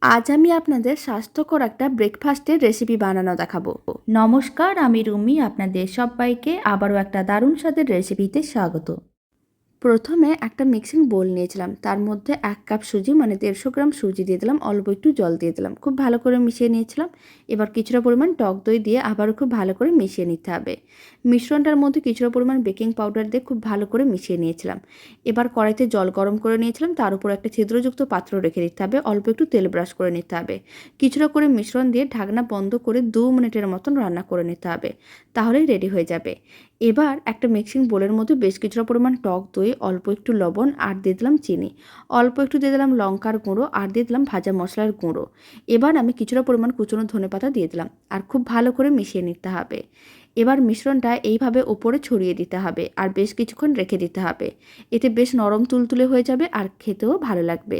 আজ আমি আপনাদের স্বাস্থ্যকর একটা ব্রেকফাস্টের রেসিপি বানানো দেখাবো। নমস্কার, আমি রুমি। আপনাদের সবাইকে আবারও একটা দারুণ স্বাদের রেসিপিতে স্বাগত। প্রথমে একটা মিক্সিং বোল নিয়েছিলাম, তার মধ্যে 1 কাপ সুজি মানে 150 গ্রাম সুজি দিয়ে দিলাম, অল্প একটু জল দিয়ে দিলাম, খুব ভালো করে মিশিয়ে নিয়েছিলাম। এবার কিছুটা পরিমাণ টক দই দিয়ে আবারও খুব ভালো করে মিশিয়ে নিতে হবে। মিশ্রণটার মধ্যে কিছুটা পরিমাণ বেকিং পাউডার দিয়ে খুব ভালো করে মিশিয়ে নিয়েছিলাম। এবার কড়াইতে জল গরম করে নিয়েছিলাম, তার উপর একটা ছিদ্রযুক্ত পাত্র রেখে দিতে হবে, অল্প একটু তেল ব্রাশ করে নিতে হবে। কিছুটা করে মিশ্রণ দিয়ে ঢাকনা বন্ধ করে 2 মিনিটের মতন রান্না করে নিতে হবে, তাহলেই রেডি হয়ে যাবে। এবার একটা মিক্সিং বোলের মধ্যে বেশ কিছুটা পরিমাণ টক দই, অল্প একটু লবণ আর দিয়ে দিলাম চিনি, অল্প একটু দিয়ে দিলাম লঙ্কার গুঁড়ো আর দিয়ে দিলাম ভাজা মশলার গুঁড়ো। এবার আমি কিছুটা পরিমাণ কুচনো ধনেপাতা দিয়ে দিলাম আর খুব ভালো করে মিশিয়ে নিতে হবে। এবার মিশ্রণটা এইভাবে ওপরে ছড়িয়ে দিতে হবে আর বেশ কিছুক্ষণ রেখে দিতে হবে। এতে বেশ নরম তুলতুলে হয়ে যাবে আর খেতেও ভালো লাগবে।